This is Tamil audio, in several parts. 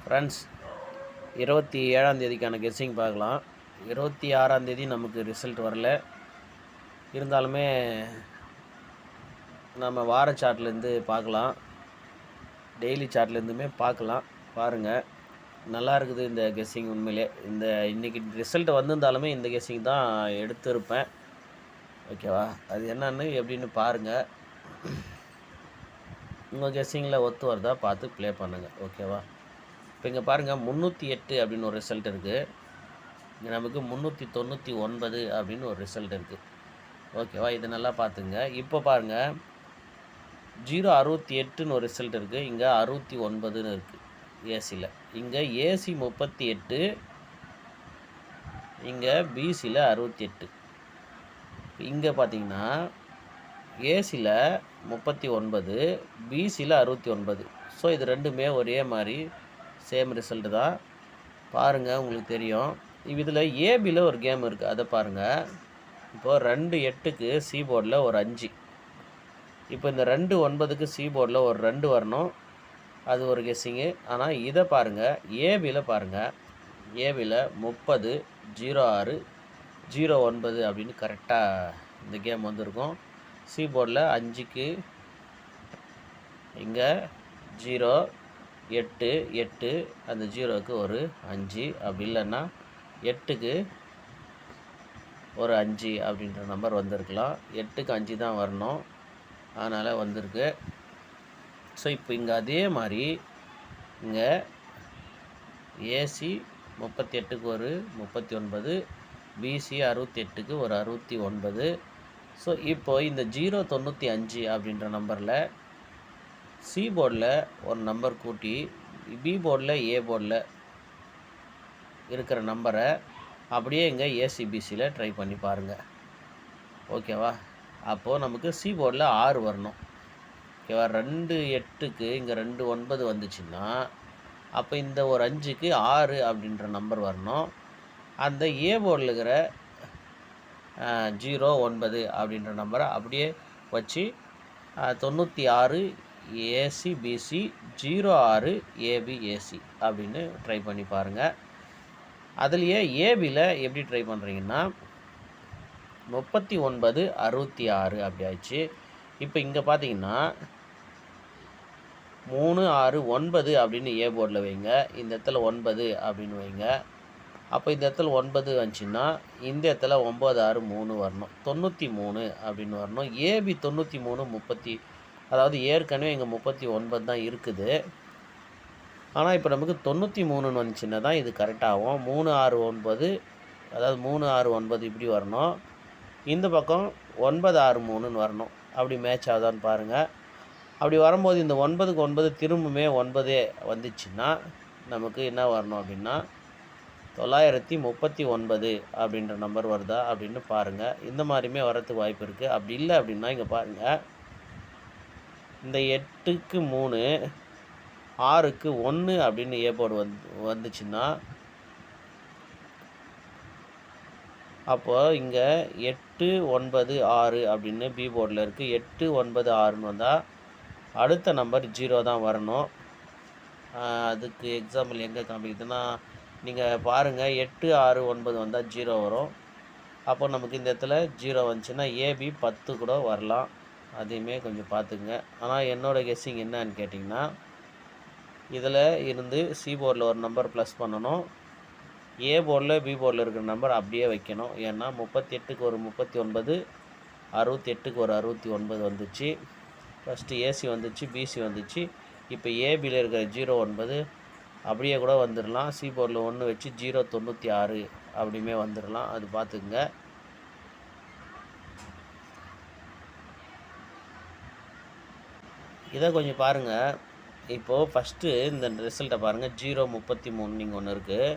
ஃப்ரெண்ட்ஸ், 27ஆம் தேதிக்கான கெஸ்ஸிங் பார்க்கலாம். 26ஆம் தேதி நமக்கு ரிசல்ட் வரல. இருந்தாலுமே நம்ம வார சார்ட்லேருந்து பார்க்கலாம், டெய்லி சார்ட்லேருந்துமே பார்க்கலாம். பாருங்கள், நல்லா இருக்குது இந்த கெஸ்ஸிங். உண்மையிலே இன்றைக்கி ரிசல்ட் வந்திருந்தாலுமே இந்த கெஸ்ஸிங் தான் எடுத்திருப்பேன். ஓகேவா? அது என்னன்னு எப்படின்னு பாருங்கள். உங்கள் கெஸ்ஸிங்கில் ஒத்து வருதா பார்த்து ப்ளே பண்ணுங்கள். ஓகேவா? இப்போ இங்கே பாருங்கள், 308 அப்படின்னு ஒரு ரிசல்ட் இருக்குது. இங்கே நமக்கு 399 அப்படின்னு ஒரு ரிசல்ட் இருக்குது. ஓகேவா? இது நல்லா பார்த்துங்க. இப்போ பாருங்கள், 068ன்னு ஒரு ரிசல்ட் இருக்குது. இங்கே 69ன்னு இருக்குது ஏசியில். இங்கே ஏசி 38, இங்கே பிசியில் 68. இங்கே பார்த்தீங்கன்னா ஏசியில் 39, பிசியில் 69. ஸோ இது ரெண்டுமே ஒரே மாதிரி சேம் ரிசல்ட்டு தான். பாருங்கள், உங்களுக்கு தெரியும். இதில் ஏபியில் ஒரு கேம் இருக்குது, அதை பாருங்கள். இப்போது 2-8க்கு சி போர்டில் ஒரு 5. இப்போ இந்த 2-9க்கு சி போர்டில் ஒரு 2 வரணும். அது ஒரு கெஸ்ஸிங்கு. ஆனால் இதை பாருங்கள், ஏபியில் பாருங்கள். ஏபியில் 30, 06, 09 அப்படின்னு கரெக்டாக இந்த கேம் வந்திருக்கும். சி போர்டில் 5க்கு இங்கே 0, 8, 8, அந்த 0க்கு ஒரு 5, அப்படி இல்லைன்னா 8க்கு ஒரு 5 அப்படின்ற நம்பர் வந்திருக்கலாம். 8க்கு 5 தான் வரணும், அதனால் வந்திருக்கு. ஸோ இப்போ இங்கே அதே மாதிரி இங்கே ஏசி 38க்கு ஒரு 39, பிசி 68க்கு ஒரு 69. ஸோ இப்போது இந்த 095 அப்படின்ற நம்பரில் சி போர்டில் ஒரு நம்பர் கூட்டி பி போர்டில் ஏ போர்டில் இருக்கிற நம்பரை அப்படியே இங்கே ஏசிபிசியில் ட்ரை பண்ணி பாருங்கள். ஓகேவா? அப்போது நமக்கு சி போர்டில் 6 வரணும். ஓகேவா? 2-8க்கு இங்கே 2-9 வந்துச்சுன்னா அப்போ இந்த ஒரு 5க்கு 6 அப்படின்ற நம்பர் வரணும். அந்த ஏ போர்டில் இருக்கிற 0-9 அப்படின்ற நம்பரை அப்படியே வச்சு 96 ஏசிபிசி 06 ஏபிஏசி அப்படின்னு ட்ரை பண்ணி பாருங்கள். அதுலேயே ஏபியில் எப்படி ட்ரை பண்ணுறீங்கன்னா 39, 66 அப்படி ஆயிடுச்சு. இப்போ இங்கே பார்த்தீங்கன்னா 3, 6, 9 அப்படின்னு ஏ போர்டில் வைங்க. இந்த இடத்துல 9 அப்படின்னு வைங்க. அப்போ இந்த இடத்துல 9 வந்துச்சுன்னா இந்த இடத்துல 9, 6, 3 வரணும். 93 அப்படின்னு வரணும். ஏபி 93, அதாவது ஏற்கனவே இங்கே 39 தான் இருக்குது. ஆனால் இப்போ நமக்கு 93ன்னு வந்துச்சுன்னா தான் இது கரெக்டாகும். 3, 6, 9, அதாவது 3, 6, 9 இப்படி வரணும். இந்த பக்கம் 9, 6, 3ன்னு வரணும். அப்படி மேட்ச் ஆகுதான்னு பாருங்கள். அப்படி வரும்போது இந்த 9க்கு 9 திரும்பவுமே 9 வந்துச்சுன்னா நமக்கு என்ன வரணும் அப்படின்னா 939 அப்படின்ற நம்பர் வருதா அப்படின்னு பாருங்கள். இந்த மாதிரியுமே வரத்துக்கு வாய்ப்பு இருக்குது. அப்படி இல்லை அப்படின்னா இங்கே பாருங்கள், இந்த 8க்கு 3, 6க்கு 1 அப்படின்னு ஏ போர்டு வந்துச்சுன்னா அப்போது இங்கே 8, 9, 6 அப்படின்னு பி போர்டில் இருக்குது. 8, 9, 6ன்னு வந்தால் அடுத்த நம்பர் 0 தான் வரணும். அதுக்கு எக்ஸாம்பிள் எங்கே காமிக்குதுன்னா நீங்கள் பாருங்கள், 8, 6, 9 வந்தால் 0 வரும். அப்போ நமக்கு இந்த இடத்துல 0 வந்துச்சுன்னா ஏபி 10 கூட வரலாம். அதையுமே கொஞ்சம் பார்த்துக்குங்க. ஆனால் என்னோடய கெஸ்ஸிங் என்னன்னு கேட்டிங்கன்னா, இதில் இருந்து சி போர்டில் ஒரு நம்பர் ப்ளஸ் பண்ணணும், ஏ போர்டில் பி போர்டில் இருக்கிற நம்பர் அப்படியே வைக்கணும். ஏன்னா 38க்கு ஒரு 39, 68க்கு ஒரு 69 வந்துச்சு. ஃபஸ்ட்டு ஏசி வந்துச்சு, பிசி வந்துச்சு. இப்போ ஏபியில் இருக்கிற 0-9 அப்படியே கூட வந்துடலாம். சி போர்டில் 1 வச்சு 096 அப்படியுமே வந்துடலாம். அது பார்த்துக்குங்க. இதை கொஞ்சம் பாருங்கள். இப்போது ஃபஸ்ட்டு இந்த ரிசல்ட்டை பாருங்கள். 033 நீங்கள் ஒன்று இருக்குது.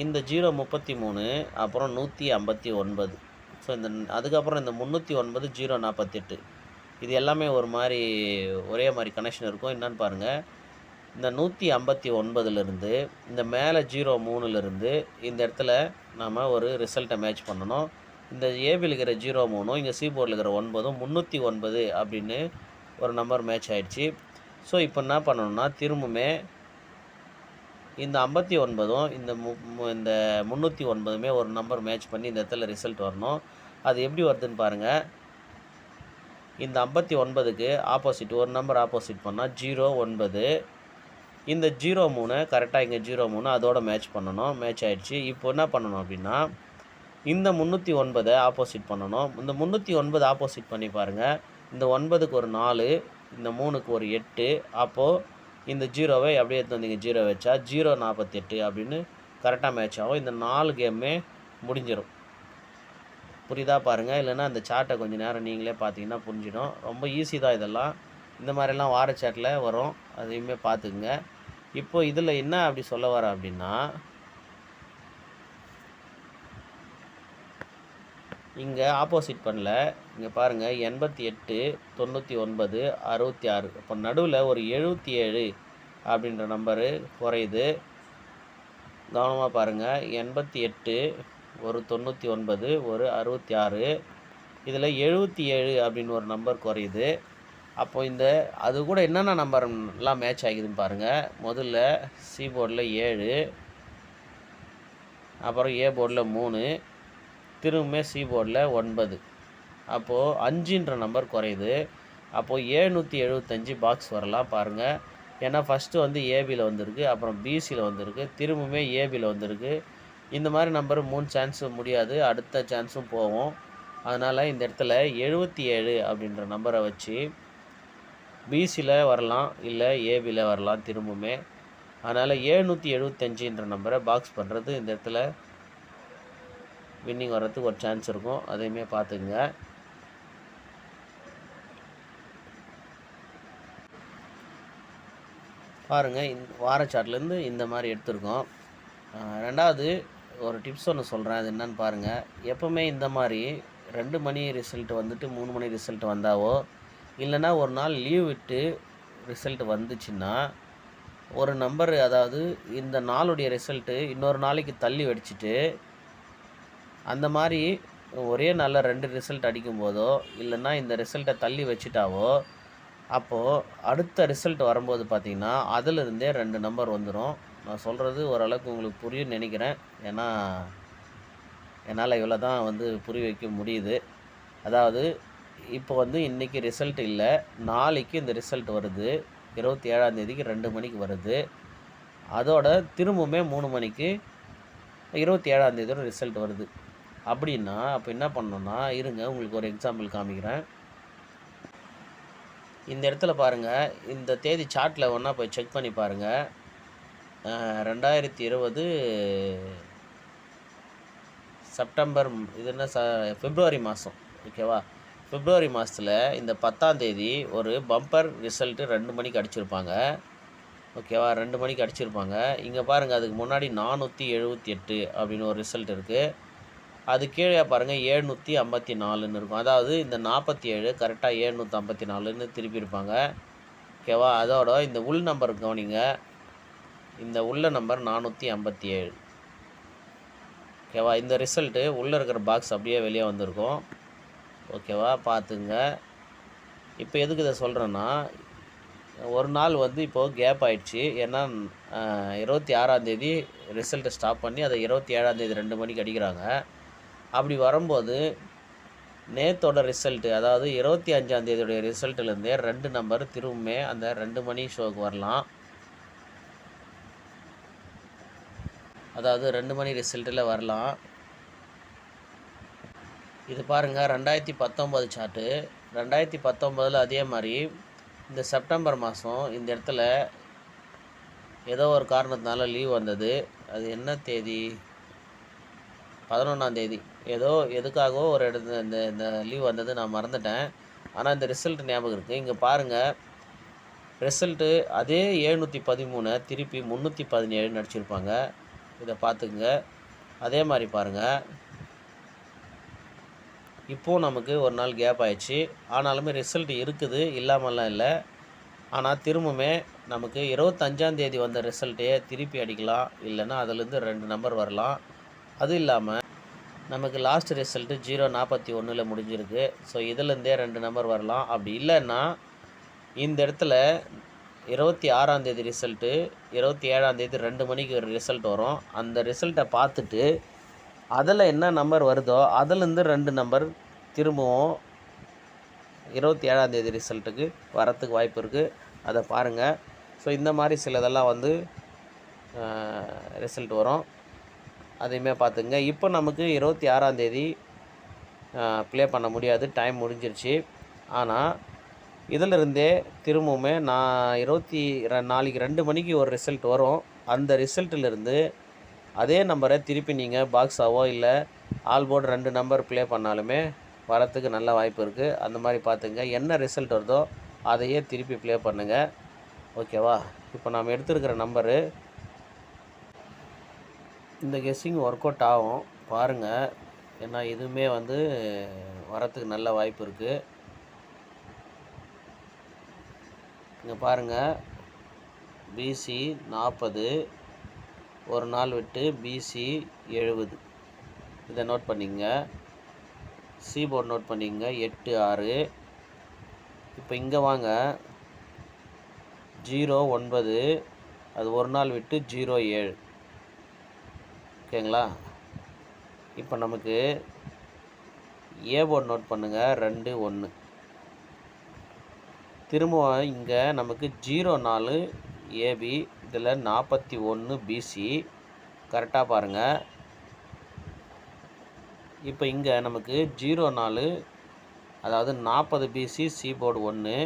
இந்த 033 அப்புறம் 159. ஸோ அதுக்கப்புறம் இந்த 309, 048 இது எல்லாமே ஒரு மாதிரி ஒரே மாதிரி கனெக்ஷன் இருக்கும். என்னன்னு பாருங்கள், இந்த 159லேருந்து இந்த மேலே 03லேருந்து இந்த இடத்துல நாம் ஒரு ரிசல்ட்டை மேட்ச் பண்ணணும். இந்த ஏபியில் இருக்கிற 03, இங்கே சி போர்டில் இருக்கிற 9, 309 அப்படின்னு ஒரு நம்பர் மேட்ச் ஆகிடுச்சு. ஸோ இப்போ என்ன பண்ணணும்னா திரும்பவுமே இந்த 59ம் இந்த 309மே ஒரு நம்பர் மேட்ச் பண்ணி இந்த இடத்துல ரிசல்ட் வரணும். அது எப்படி வருதுன்னு பாருங்கள். இந்த 59க்கு ஆப்போசிட் ஒரு நம்பர் ஆப்போசிட் பண்ணால் 09. இந்த 03 கரெக்டாக இங்கே 03 அதோட மேட்ச் பண்ணணும். மேட்ச் ஆகிடுச்சு. இப்போ என்ன பண்ணணும் அப்படின்னா இந்த 309 ஆப்போசிட் பண்ணணும். இந்த 309 ஆப்போசிட் பண்ணி பாருங்கள். இந்த 9க்கு ஒரு 4, இந்த 3க்கு ஒரு 8. அப்போது இந்த 0வை அப்படியே எடுத்து வந்தீங்க 0 வச்சா 048 அப்படின்னு கரெக்டாக மேட்ச் ஆகும். இந்த 4 கேமே முடிஞ்சிடும். புரியுதா பாருங்கள். இல்லைன்னா அந்த சார்ட்டை கொஞ்சம் நேரம் நீங்களே பார்த்தீங்கன்னா புரிஞ்சிடும். ரொம்ப ஈஸி தான் இதெல்லாம். இந்த மாதிரிலாம் வார சாட்டில் வரும். அதையுமே பார்த்துக்குங்க. இப்போ இதில் என்ன அப்படி சொல்ல வரேன் அப்படின்னா இங்கே ஆப்போசிட் பண்ணல. இங்கே பாருங்கள் 88, 99, 66. இப்போ நடுவில் ஒரு 77 அப்படின்ற நம்பரு குறையுது. கவனமாக பாருங்கள். 88, ஒரு 99, ஒரு 66. இதில் 77 அப்படின்னு ஒரு நம்பர் குறையுது. அப்போ அது கூட என்னென்ன நம்பர்லாம் மேட்ச் ஆகிதுன்னு பாருங்கள். முதல்ல சி போர்டில் 7, அப்புறம் ஏ போர்டில் 3, திரும்பவுமே சி போர்டில் 9. அப்போது 5ன்ற நம்பர் குறையுது. அப்போது 775 பாக்ஸ் வரலாம் பாருங்கள். ஏன்னா ஃபஸ்ட்டு வந்து ஏபியில் வந்திருக்கு, அப்புறம் பிசியில் வந்திருக்கு, திரும்பவுமே ஏபியில் வந்திருக்கு. இந்த மாதிரி நம்பர் 3 சான்ஸு முடியாது, அடுத்த சான்ஸும் போகும். அதனால் இந்த இடத்துல 77 அப்படின்ற நம்பரை வச்சு பிசியில் வரலாம், இல்லை ஏபியில் வரலாம் திரும்பவுமே. அதனால் 775ன்ற நம்பரை பாக்ஸ் பண்ணுறது இந்த இடத்துல வின்னிங் வர்றதுக்கு ஒரு சான்ஸ் இருக்கும். அதையுமே பார்த்துக்குங்க. பாருங்கள், வார சார்ட்லேருந்து இந்த மாதிரி எடுத்திருக்கோம். ரெண்டாவது ஒரு டிப்ஸ் ஒன்று சொல்கிறேன். அது என்னன்னு பாருங்கள். எப்போவுமே இந்த மாதிரி 2 மணி ரிசல்ட் வந்துட்டு 3 மணி ரிசல்ட் வந்தாவோ, இல்லைன்னா ஒரு நாள் லீவ் விட்டு ரிசல்ட் வந்துச்சுன்னா ஒரு நம்பர், அதாவது இந்த நாளுடைய ரிசல்ட்டு இன்னொரு நாளைக்கு தள்ளி வச்சுட்டு அந்த மாதிரி ஒரே நாளில் 2 ரிசல்ட் அடிக்கும்போதோ, இல்லைன்னா இந்த ரிசல்ட்டை தள்ளி வச்சுட்டாவோ, அப்போது அடுத்த ரிசல்ட் வரும்போது பார்த்திங்கன்னா அதிலிருந்தே 2 நம்பர் வந்துடும். நான் சொல்கிறது ஓரளவுக்கு உங்களுக்கு புரியும்னு நினைக்கிறேன். ஏன்னா என்னால் இவ்வளோ தான் வந்து புரிய வைக்க முடியுது. அதாவது இப்போ வந்து இன்றைக்கி ரிசல்ட் இல்லை, நாளைக்கு இந்த ரிசல்ட் வருது. 27ஆம் தேதிக்கு 2 மணிக்கு வருது. அதோட திரும்பவுமே 3 மணிக்கு 27ஆம் தேதியோட ரிசல்ட் வருது. அப்படின்னா அப்போ என்ன பண்ணணும்னா, இருங்க உங்களுக்கு ஒரு எக்ஸாம்பிள் காமிக்கிறேன். இந்த இடத்துல பாருங்கள், இந்த தேதி சார்ட்டில் ஒன்றா போய் செக் பண்ணி பாருங்கள். 2020 செப்டம்பர், இது என்ன பிப்ரவரி மாதம், ஓகேவா? பிப்ரவரி மாதத்தில் இந்த 10ஆம் தேதி ஒரு பம்பர் ரிசல்ட்டு 2 மணிக்கு அடிச்சிருப்பாங்க, ஓகேவா? 2 மணிக்கு அடிச்சிருப்பாங்க. இங்கே பாருங்கள், அதுக்கு முன்னாடி 478 அப்படின்னு ஒரு ரிசல்ட் இருக்குது. அது கீழே பாருங்கள் 754ன்னு இருக்கும். அதாவது இந்த 47 கரெக்டாக 754ன்னு திருப்பியிருப்பாங்க, ஓகேவா? அதோட இந்த உள் நம்பர் கவனிங்க. இந்த உள்ள நம்பர் 457, ஓகேவா? இந்த ரிசல்ட்டு உள்ளே இருக்கிற பாக்ஸ் அப்படியே வெளியே வந்திருக்கும், ஓகேவா? பார்த்துங்க. இப்போ எதுக்கு இதை சொல்கிறேன்னா, ஒரு நாள் வந்து இப்போது கேப் ஆகிடுச்சு. ஏன்னா 26ஆம் தேதி ரிசல்ட்டை ஸ்டாப் பண்ணி அதை 27ஆம் தேதி 2 மணிக்கு அடிக்கிறாங்க. அப்படி வரும்போது நேத்தோட ரிசல்ட்டு, அதாவது 25ஆம் தேதியோடைய ரிசல்ட்டுலேருந்தே 2 நம்பர் திரும்பவுமே அந்த 2 மணி ஷோவுக்கு வரலாம். அதாவது 2 மணி ரிசல்ட்டில் வரலாம். இது பாருங்கள் 2019 சார்ட்டு. 2019 அதே மாதிரி இந்த செப்டம்பர் மாதம் இந்த இடத்துல ஏதோ ஒரு காரணத்தினால லீவ் வந்தது. அது என்ன தேதி? 11ஆம் தேதி. ஏதோ எதுக்காகவோ ஒரு இடத்துல இந்த லீவ் வந்தது, நான் மறந்துட்டேன். ஆனால் இந்த ரிசல்ட் ஞாபகம் இருக்குது. இங்கே பாருங்கள், ரிசல்ட்டு அதே 713 திருப்பி 317 அடிச்சிருப்பாங்க. இதை பார்த்துக்குங்க. அதே மாதிரி பாருங்கள், இப்போது நமக்கு ஒரு நாள் கேப் ஆயிடுச்சு. ஆனாலுமே ரிசல்ட் இருக்குது, இல்லாமல்லாம் இல்லை. ஆனால் திரும்பவுமே நமக்கு 25ஆம் தேதி வந்த ரிசல்ட்டையே திருப்பி அடிக்கலாம், இல்லைன்னா அதுலேருந்து 2 நம்பர் வரலாம். அது இல்லாமல் நமக்கு லாஸ்ட் ரிசல்ட்டு 041 முடிஞ்சிருக்கு. ஸோ இதிலேருந்தே 2 நம்பர் வரலாம். அப்படி இல்லைன்னா இந்த இடத்துல 26ஆம் தேதி ரிசல்ட்டு, 27ஆம் தேதி 2 மணிக்கு ஒரு ரிசல்ட் வரும். அந்த ரிசல்ட்டை பார்த்துட்டு அதில் என்ன நம்பர் வருதோ அதுலேருந்து 2 நம்பர் திரும்பவும் 27ஆம் தேதி ரிசல்ட்டுக்கு வரத்துக்கு வாய்ப்பு இருக்குது. அதை பாருங்கள். ஸோ இந்த மாதிரி சிலதெல்லாம் வந்து ரிசல்ட் வரும். அதையுமே பார்த்துங்க. இப்போ நமக்கு 26ஆம் தேதி ப்ளே பண்ண முடியாது, டைம் முடிஞ்சிருச்சு. ஆனால் இதிலிருந்தே திரும்பவுமே நாளைக்கு 2 மணிக்கு ஒரு ரிசல்ட் வரும். அந்த ரிசல்ட்டிலிருந்து அதே நம்பரை திருப்பி நீங்கள் பாக்ஸாவோ இல்லை ஆல் போர்டு 2 நம்பர் ப்ளே பண்ணாலுமே வரத்துக்கு நல்ல வாய்ப்பு இருக்குது. அந்த மாதிரி பார்த்துங்க. என்ன ரிசல்ட் வருதோ அதையே திருப்பி ப்ளே பண்ணுங்கள். ஓகேவா? இப்போ நாம் எடுத்துருக்கிற நம்பரு இந்த கெஸ்ஸிங் ஒர்க் அவுட் ஆகும் பாருங்கள். ஏன்னா இதுவுமே வந்து வரத்துக்கு நல்ல வாய்ப்பு இருக்குது. இங்கே பாருங்கள், பிசி 40, ஒரு நாள் விட்டு பிசி 70. இதை நோட் பண்ணிங்க. சி போர்டு நோட் பண்ணிங்க. 8 6. இப்போ இங்கே வாங்க, 0 9, அது ஒரு நாள் விட்டு 0 7. ஓகேங்களா? இப்போ நமக்கு ஏ போர்டு நோட் பண்ணுங்கள். 2 1. திரும்பவும் இங்கே நமக்கு 0 4 ஏபி, இதில் 41 பிசி. கரெக்டாக பாருங்கள். இப்போ இங்கே நமக்கு 0 4, அதாவது 40 பிசி, சி போர்டு 1.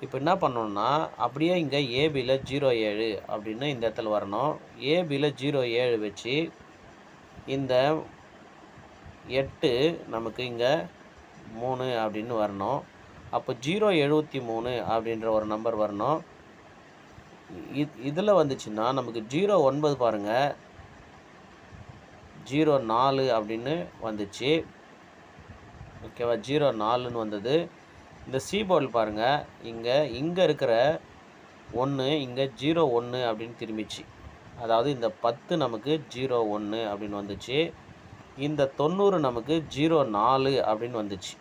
இப்போ என்ன பண்ணணும்னா அப்படியே இங்கே ஏபியில் 0 7 அப்படின்னு இந்த இடத்துல வரணும். ஏபியில் 0 7 வச்சு இந்த 8 நமக்கு இங்கே 3 அப்படின்னு வரணும். அப்போ 073 அப்படின்ற ஒரு நம்பர் வரணும். இதில் வந்துச்சுன்னா நமக்கு 0 9 பாருங்கள், 0 4 அப்படின்னு வந்துச்சு. ஓகேவா? 0 4ன்னு வந்தது. இந்த சி போர்டில் பாருங்கள், இங்கே இருக்கிற 1 இங்கே 0 1 அப்படின்னு திரும்பிச்சு. அதாவது இந்த 10 நமக்கு 0 1 அப்படின்னு வந்துச்சு. இந்த 90 நமக்கு 0 4 அப்படின்னு வந்துச்சு.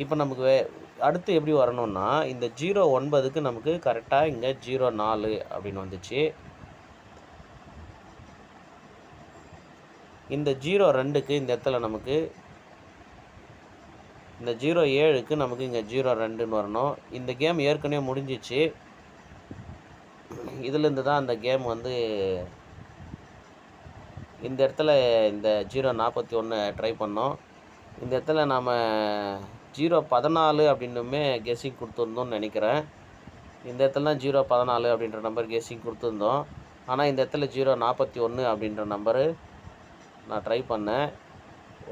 இப்போ நமக்கு அடுத்து எப்படி வரணும்னா இந்த 0 9க்கு நமக்கு கரெக்டாக இங்கே 0 4 அப்படின்னு வந்துச்சு. இந்த 0 2க்கு இந்த இடத்துல நமக்கு, இந்த 0 7க்கு நமக்கு இங்கே 0 2ன்னு வரணும். இந்த கேம் ஏற்கனவே முடிஞ்சிச்சு. இதுலேருந்து தான் அந்த கேம் வந்து இந்த இடத்துல இந்த 0 41 ட்ரை பண்ணோம். இந்த இடத்துல நாம் 0 14 அப்படின்னுமே கெஸ்ஸிங் கொடுத்துருந்தோம்னு நினைக்கிறேன். இந்த இடத்துல தான் 0 14 அப்படின்ற நம்பர் கெஸ்ஸிங் கொடுத்துருந்தோம். ஆனால் இந்த இடத்துல 0 41 அப்படின்ற நம்பரு நான் ட்ரை பண்ணேன்.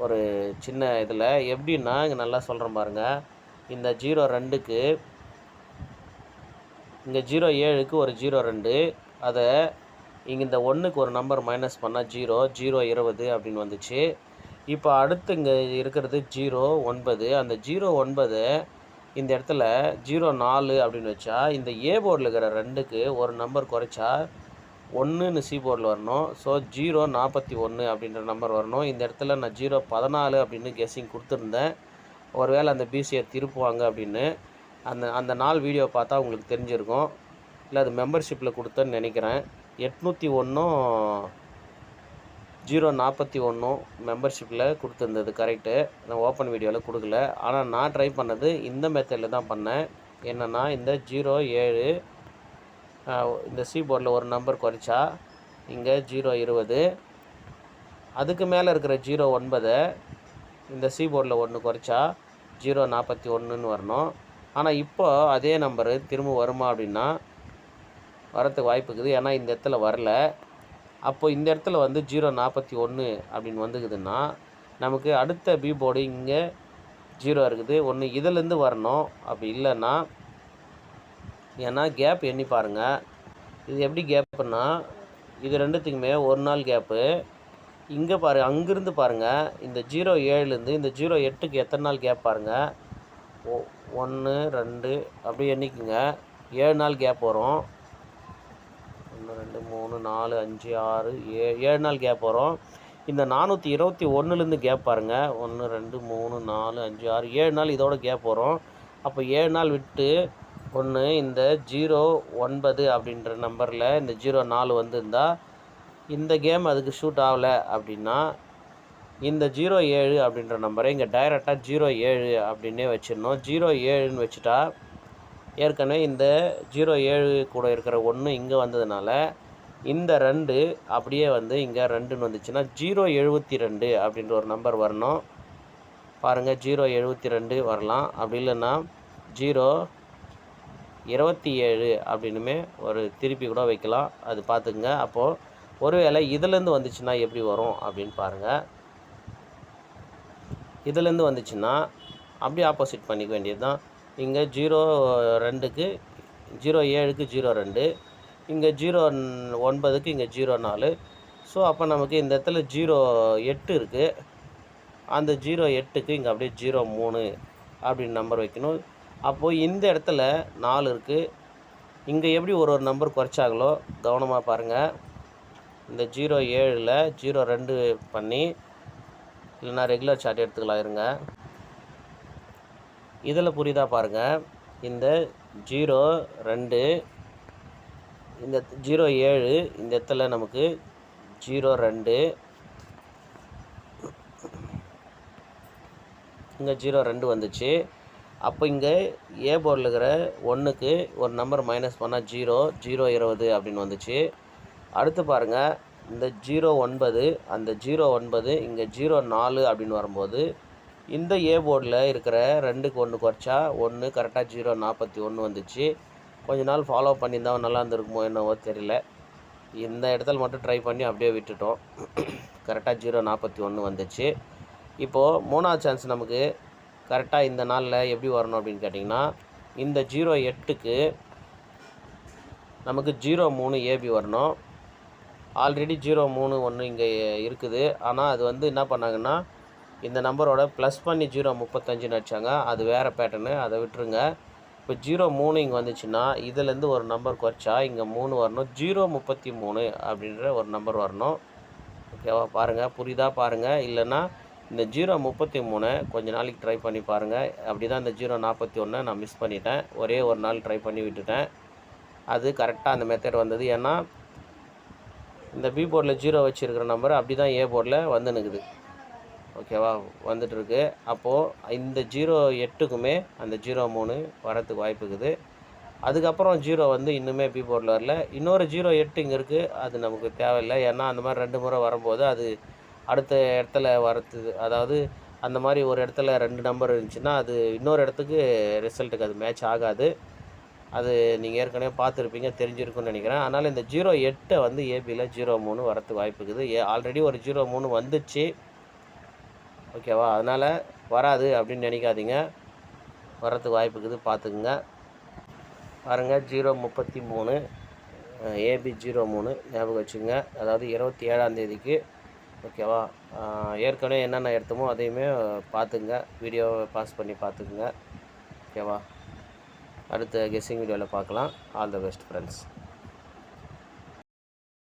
ஒரு சின்ன இதில் எப்படின்னா இங்கே நல்லா சொல்கிறேன் பாருங்கள். இந்த 0 2க்கு இங்கே 0 7க்கு ஒரு 0 2, அதை இங்கே இந்த 1க்கு ஒரு நம்பர் மைனஸ் பண்ணால் 0 0 20 அப்படின்னு வந்துச்சு. இப்போ அடுத்து இங்கே இருக்கிறது 0 9. அந்த 0 9 இந்த இடத்துல 0 4 அப்படின்னு வச்சா இந்த ஏ போர்டில் இருக்கிற 2க்கு ஒரு நம்பர் குறைச்சா 1ன்னு சி போர்டில் வரணும். ஸோ 0 41 அப்படின்ற நம்பர் வரணும். இந்த இடத்துல நான் 0 14 அப்படின்னு கெஸ்ஸிங் கொடுத்துருந்தேன். ஒருவேளை அந்த பிசியை திருப்புவாங்க அப்படின்னு. அந்த நாள் வீடியோ பார்த்தா உங்களுக்கு தெரிஞ்சிருக்கும். இல்லை அது மெம்பர்ஷிப்பில் கொடுத்தேன்னு நினைக்கிறேன். 801 041 மெம்பர்ஷிப்பில் கொடுத்துருந்தது கரெக்டு. நான் ஓப்பன் வீடியோவில் கொடுக்கல. ஆனால் நான் ட்ரை பண்ணது இந்த மெத்தடில் தான் பண்ணேன். என்னென்னா இந்த 0 7 இந்த சி போர்டில் ஒரு நம்பர் குறைச்சா இங்கே 0 20, அதுக்கு மேலே இருக்கிற 0 9 இந்த சி போர்டில் 1 குறைச்சா 0 41ன்னு வரணும். ஆனால் இப்போ அதே நம்பரு திரும்ப வருமா அப்படின்னா வரத்துக்கு வாய்ப்பு இருக்குது. ஏன்னா இந்த இடத்துல வரல. அப்போ இந்த இடத்துல வந்து 0 41 அப்படின்னு வந்துக்குதுன்னா நமக்கு அடுத்த பி போர்டு இங்கே 0 இருக்குது. ஒன்று இதிலேருந்து வரணும். அப்படி இல்லைன்னா, ஏன்னா கேப் எண்ணி பாருங்கள். இது எப்படி கேப்புன்னா இது ரெண்டுத்துக்குமே ஒரு நாள் கேப்பு. இங்கே அங்கேருந்து பாருங்கள், இந்த 0 7லேருந்து இந்த 0 8க்கு எத்தனை நாள் கேப் பாருங்கள். 1 2 அப்படி எண்ணிக்குங்க. 7 நாள் கேப் வரும். 1 2 3 4 5 6 7 நாள் கேப் வரும். இந்த 421லேருந்து கேப் பாருங்கள். 1 2 3 4 5 6 7 நாள் இதோட கேப் வரும். அப்போ 7 நாள் விட்டு ஒன்று இந்த 09 அப்படின்ற நம்பரில் இந்த 04 வந்திருந்தால் இந்த கேம் அதுக்கு ஷூட் ஆகலை அப்படின்னா இந்த 07 அப்படின்ற நம்பரை இங்கே டைரெக்டாக 07 அப்படின்னே வச்சிடணும். 07ன்னு வச்சுட்டா ஏற்கனவே இந்த 07 கூட இருக்கிற 1 இங்கே வந்ததுனால இந்த 2 அப்படியே வந்து இங்கே 2ன்னு வந்துச்சுன்னா 072 அப்படின்ற ஒரு நம்பர் வரணும். பாருங்கள் 072 வரலாம். அப்படி இல்லைன்னா 027 அப்படின்னுமே ஒரு திருப்பி கூட வைக்கலாம். அது பார்த்துக்குங்க. அப்போது ஒருவேளை இதுலேருந்து வந்துச்சுன்னா எப்படி வரும் அப்படின்னு பாருங்கள். இதுலேருந்து வந்துச்சுன்னா அப்படியே ஆப்போசிட் பண்ணிக்க வேண்டியது தான். இங்கே 02க்கு 07க்கு 02, இங்கே 09க்கு இங்கே 04. ஸோ அப்போ நமக்கு இந்த இடத்துல 08 இருக்குது. அந்த 08க்கு இங்கே அப்படியே 03 அப்படின்னு நம்பர் வைக்கணும். அப்போது இந்த இடத்துல 4 இருக்குது. இங்கே எப்படி ஒரு நம்பர் குறைச்சாங்களோ கவனமாக பாருங்கள். இந்த 07ல் 02 பண்ணி இல்லைனா ரெகுலர் சார்ட் எடுத்துக்கலாம் இருங்க. இதில் புரியுதா பாருங்கள். இந்த 02 இந்த 07 இந்த இடத்துல நமக்கு 02 இங்கே 02 வந்துச்சு. அப்போ இங்கே ஏ போர்டில் இருக்கிற 1க்கு ஒரு நம்பர் மைனஸ் பண்ணால் 020 அப்படின்னு வந்துச்சு. அடுத்து பாருங்கள் இந்த 09 அந்த 09 இங்கே 04 அப்படின்னு வரும்போது இந்த ஏ போர்டில் இருக்கிற 2க்கு 1 குறைச்சா 1 கரெக்டாக 041 வந்துச்சு. கொஞ்ச நாள் ஃபாலோ பண்ணியிருந்தால் நல்லா இருந்திருக்குமோ என்னவோ தெரியல. இந்த இடத்துல மட்டும் ட்ரை பண்ணி அப்படியே விட்டுட்டோம். கரெக்டாக 041 வந்துச்சு. இப்போது 3வது சான்ஸ் நமக்கு கரெக்டாக இந்த நாளில் எப்படி வரணும் அப்படின்னு கேட்டிங்கன்னா இந்த 08க்கு நமக்கு 03 ஏபி வரணும். ஆல்ரெடி 031 இங்கே இருக்குது. ஆனால் அது வந்து என்ன பண்ணாங்கன்னா இந்த நம்பரோட ப்ளஸ் பண்ணி 035 அடித்தாங்க. அது வேறு பேட்டர்னு, அதை விட்டுருங்க. இப்போ 03 இங்கே வந்துச்சுன்னா இதுலேருந்து ஒரு நம்பர் குறைச்சா இங்கே 3 வரணும். 033 அப்படின்ற ஒரு நம்பர் வரணும். ஓகேவா? பாருங்கள், புரியுதா பாருங்கள். இல்லைன்னா இந்த 033 கொஞ்ச நாளைக்கு ட்ரை பண்ணி பாருங்கள். அப்படி தான் இந்த 041 நான் மிஸ் பண்ணிட்டேன். ஒரே ஒரு நாள் ட்ரை பண்ணி விட்டுட்டேன். அது கரெக்டாக அந்த மெத்தட் வந்தது. ஏன்னா இந்த பி போர்டில் 0 வச்சுருக்கிற நம்பர் அப்படி தான் ஏ போர்டில் வந்துனுக்குது. ஓகேவா? வந்துட்டுருக்கு. அப்போது இந்த 08க்குமே அந்த 03 வரத்துக்கு வாய்ப்பு இருக்குது. அதுக்கப்புறம் 0 வந்து இன்னுமே பி போர்டில் வரல. இன்னொரு 08 இங்கே இருக்குது. அது நமக்கு தேவையில்லை. ஏன்னா அந்த மாதிரி 2 முறை வரும்போது அது அடுத்த இடத்துல வரது, அதாவது அந்த மாதிரி ஒரு இடத்துல 2 நம்பர் இருந்துச்சுன்னா அது இன்னொரு இடத்துக்கு ரிசல்ட்டுக்கு அது மேட்ச் ஆகாது. அது நீங்கள் ஏற்கனவே பார்த்துருப்பீங்க, தெரிஞ்சிருக்குன்னு நினைக்கிறேன். அதனால் இந்த 08 வந்து ஏபியில் 03 வரத்துக்கு வாய்ப்பு இருக்குது. ஆல்ரெடி ஒரு 03 வந்துச்சு. ஓகேவா? அதனால் வராது அப்படின்னு நினைக்காதீங்க. வரத்துக்கு வாய்ப்பு இருக்குது, பார்த்துக்குங்க. பாருங்கள் 033 ஏபி 03 ஞாபகம் வச்சுங்க. அதாவது 27ஆம் தேதிக்கு. ஓகேவா? ஏற்கனவே என்னென்ன எடுத்தோமோ அதையுமே பார்த்துங்க. வீடியோவை பாஸ் பண்ணி பார்த்துக்குங்க. ஓகேவா? அடுத்த கெஸ்ஸிங் வீடியோவில் பார்க்கலாம். All the best friends.